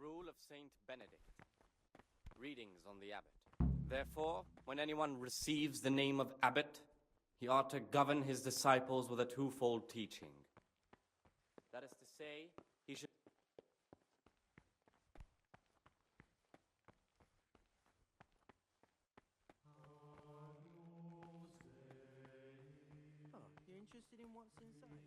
rule of Saint Benedict. Readings on the abbot. Therefore, when anyone receives the name of abbot, he ought to govern his disciples with a twofold teaching. That is to say, he should... Oh, you're interested in what's inside?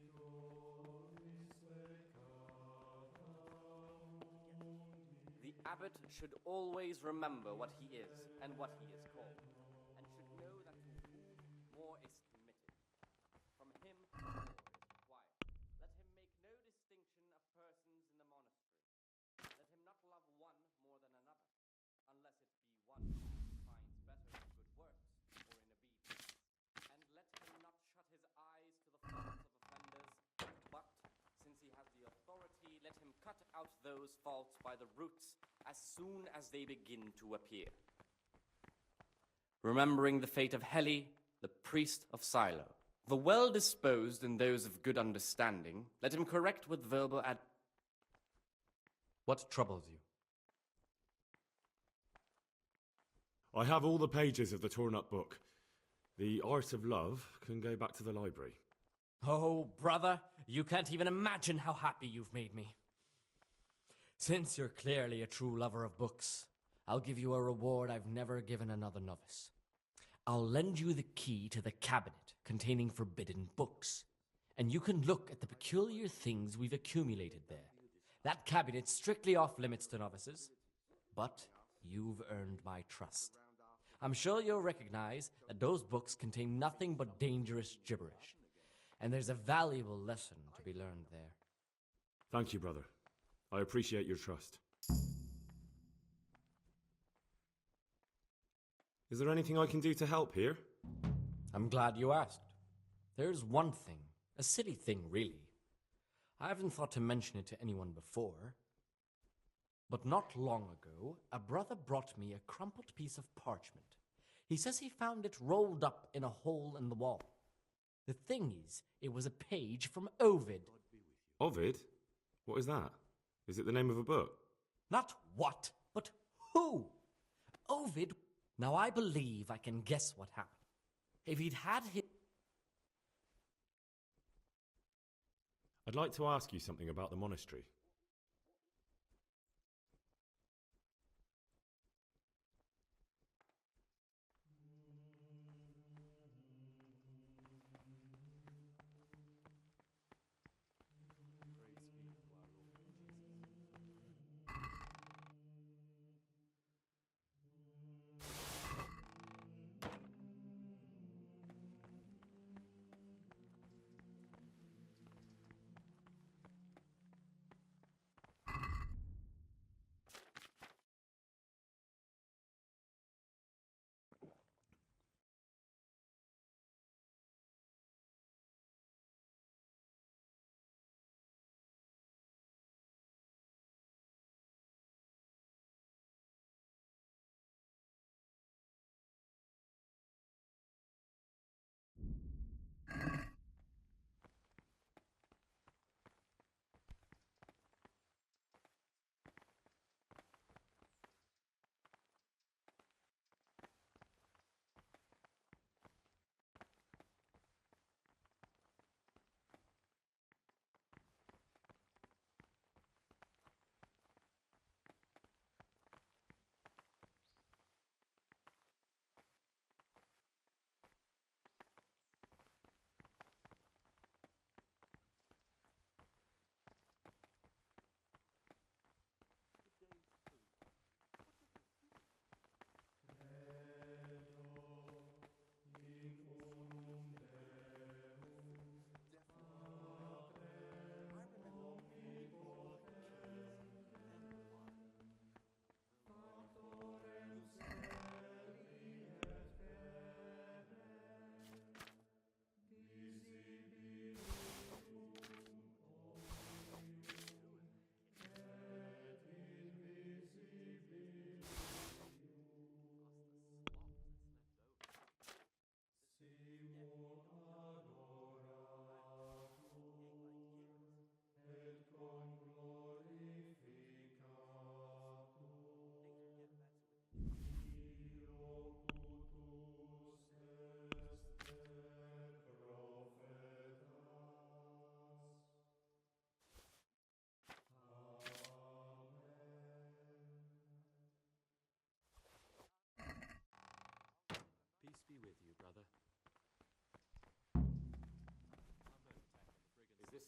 The abbot should always remember what he is and what he is called, and should know that to whom more is committed, from him more is required. Let him make no distinction of persons in the monastery. Let him not love one more than another, unless it be one whom he finds better in good works or in obedience. And let him not shut his eyes to the faults of offenders, but, since he has the authority, let him cut out those faults by the roots as soon as they begin to appear. Remembering the fate of Heli, the priest of Silo, the well-disposed and those of good understanding, let him correct with verbal What troubles you? I have all the pages of the torn-up book. The Art of Love can go back to the library. Oh, brother, you can't even imagine how happy you've made me. Since you're clearly a true lover of books, I'll give you a reward I've never given another novice. I'll lend you the key to the cabinet containing forbidden books, and you can look at the peculiar things we've accumulated there. That cabinet's strictly off limits to novices, but you've earned my trust. I'm sure you'll recognize that those books contain nothing but dangerous gibberish, and there's a valuable lesson to be learned there. Thank you, brother. I appreciate your trust. Is there anything I can do to help here? I'm glad you asked. There's one thing, a silly thing really. I haven't thought to mention it to anyone before, but not long ago, a brother brought me a crumpled piece of parchment. He says he found it rolled up in a hole in the wall. The thing is, it was a page from Ovid. Ovid? What is that? Is it the name of a book? Not what, but who? Ovid. Now I believe I can guess what happened. If he'd had his... I'd like to ask you something about the monastery.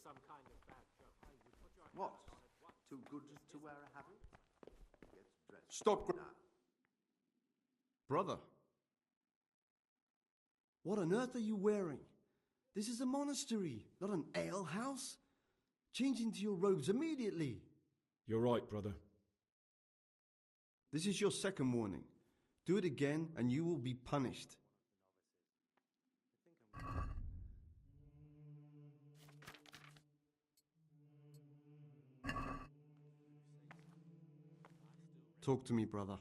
some kind of bad joke. What? Too good to wear a habit? Gets dressed. Stop. now. Brother. What on earth are you wearing? This is a monastery, not an alehouse. Change into your robes immediately. You're right, brother. This is your second warning. Do it again and you will be punished. Talk to me, brother.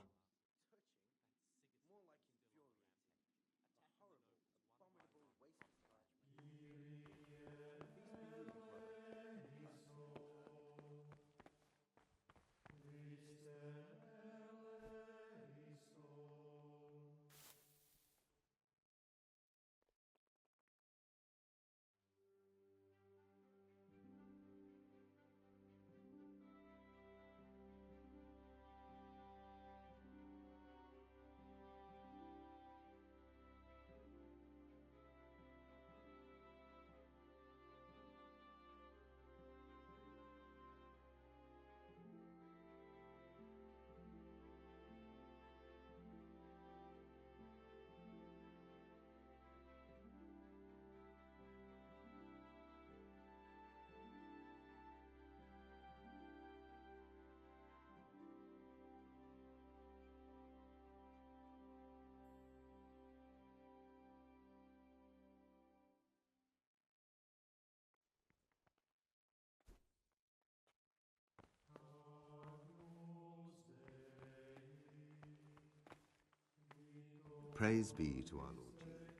Praise be to our Lord Jesus.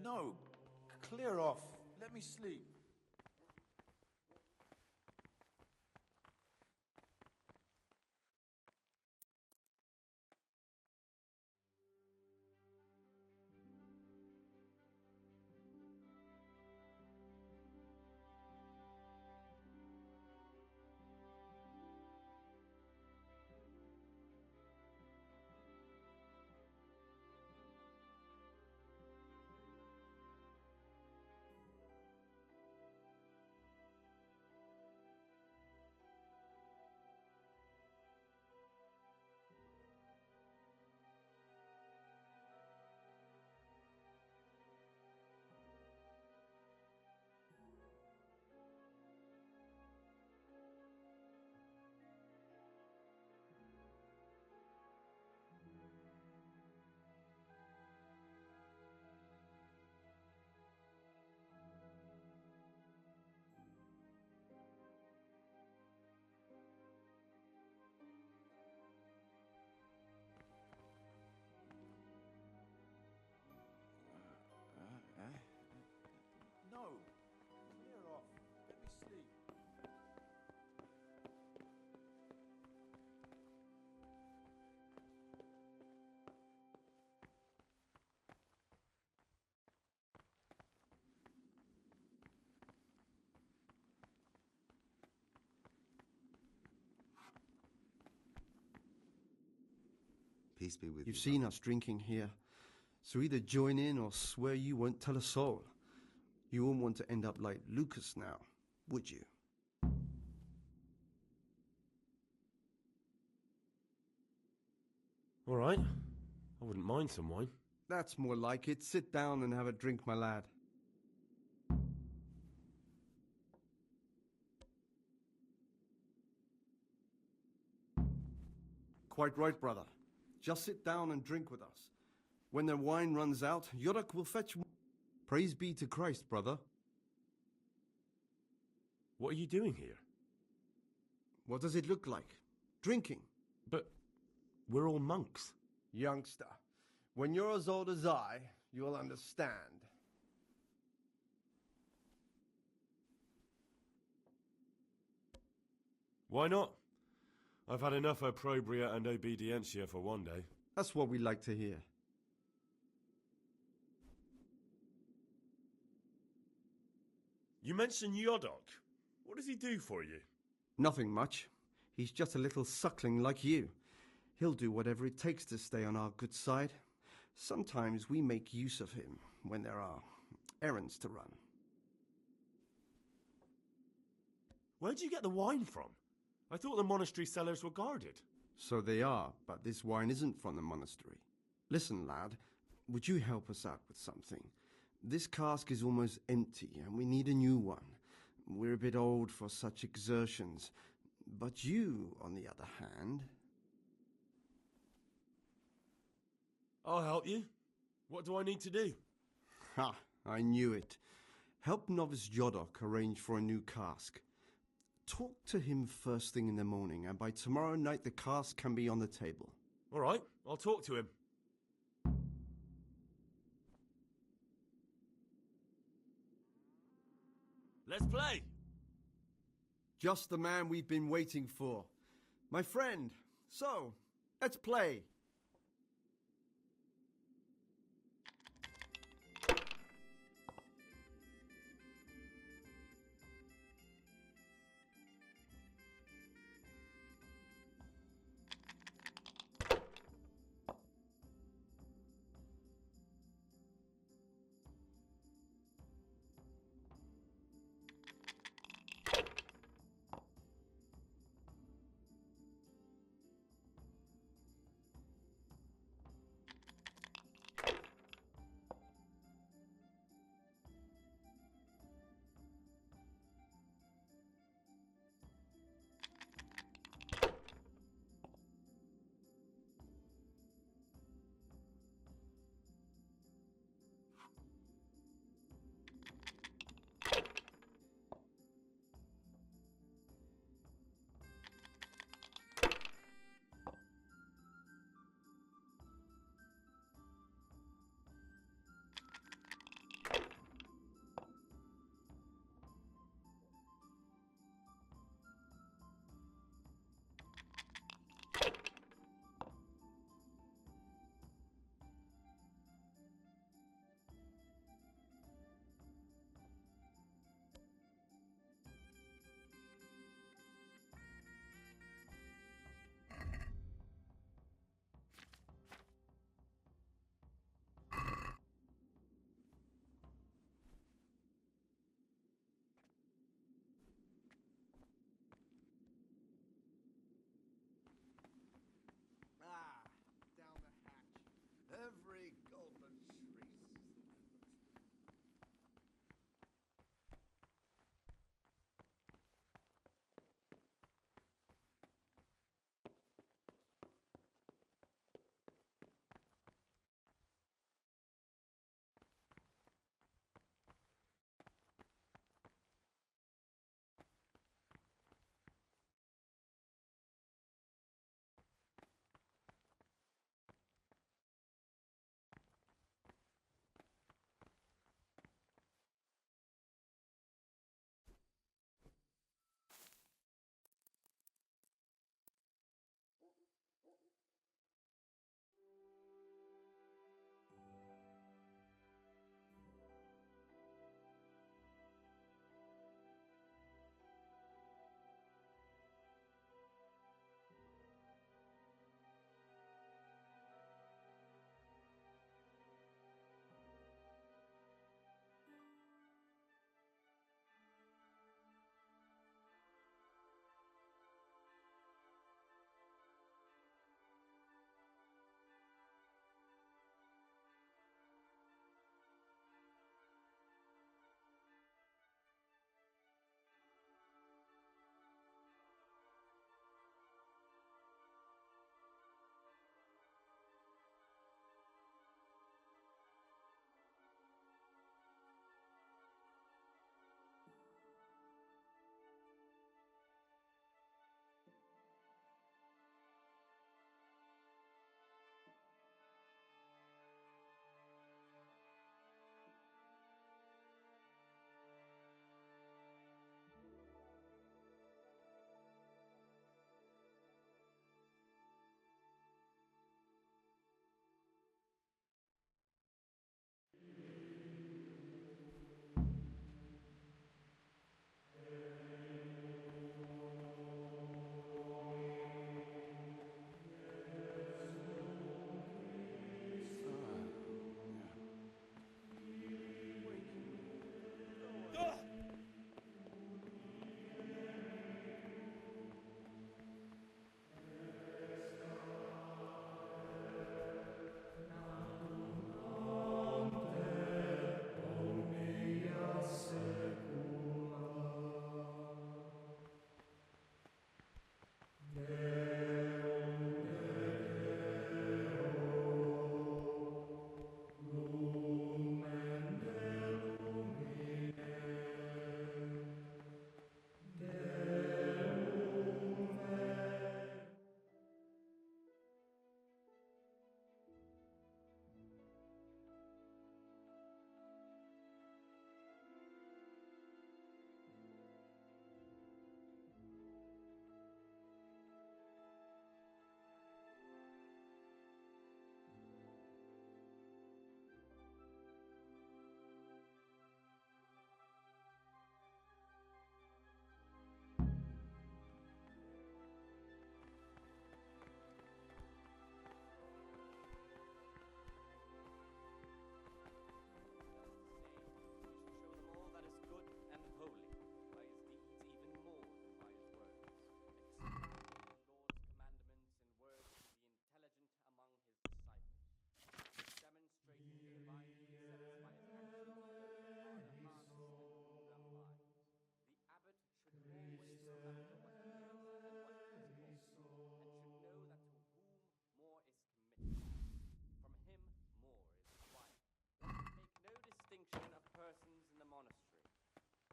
No, clear off. Let me sleep. No, clear off. Let me sleep. Peace be with you. You've seen us drinking here, so either join in or swear you won't tell a soul. You won't want to end up like Lucas now, would you? All right. I wouldn't mind some wine. That's more like it. Sit down and have a drink, my lad. Quite right, brother. Just sit down and drink with us. When the wine runs out, Yodak will fetch more. Praise be to Christ, brother. What are you doing here? What does it look like? Drinking. But we're all monks. Youngster, when you're as old as I, you'll understand. Why not? I've had enough opprobria and obedientia for one day. That's what we like to hear. You mentioned Yodok. What does he do for you? Nothing much. He's just a little suckling like you. He'll do whatever it takes to stay on our good side. Sometimes we make use of him when there are errands to run. Where'd you get the wine from? I thought the monastery cellars were guarded. So they are, but this wine isn't from the monastery. Listen, lad, would you help us out with something? This cask is almost empty, and we need a new one. We're a bit old for such exertions. But you, on the other hand... I'll help you. What do I need to do? Ha! I knew it. Help Novice Jodok arrange for a new cask. Talk to him first thing in the morning, and by tomorrow night the cask can be on the table. All right, I'll talk to him. Let's play! Just the man we've been waiting for. My friend, so, let's play.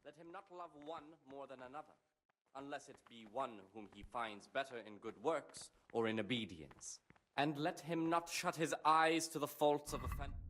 Let him not love one more than another, unless it be one whom he finds better in good works or in obedience. And let him not shut his eyes to the faults of offense.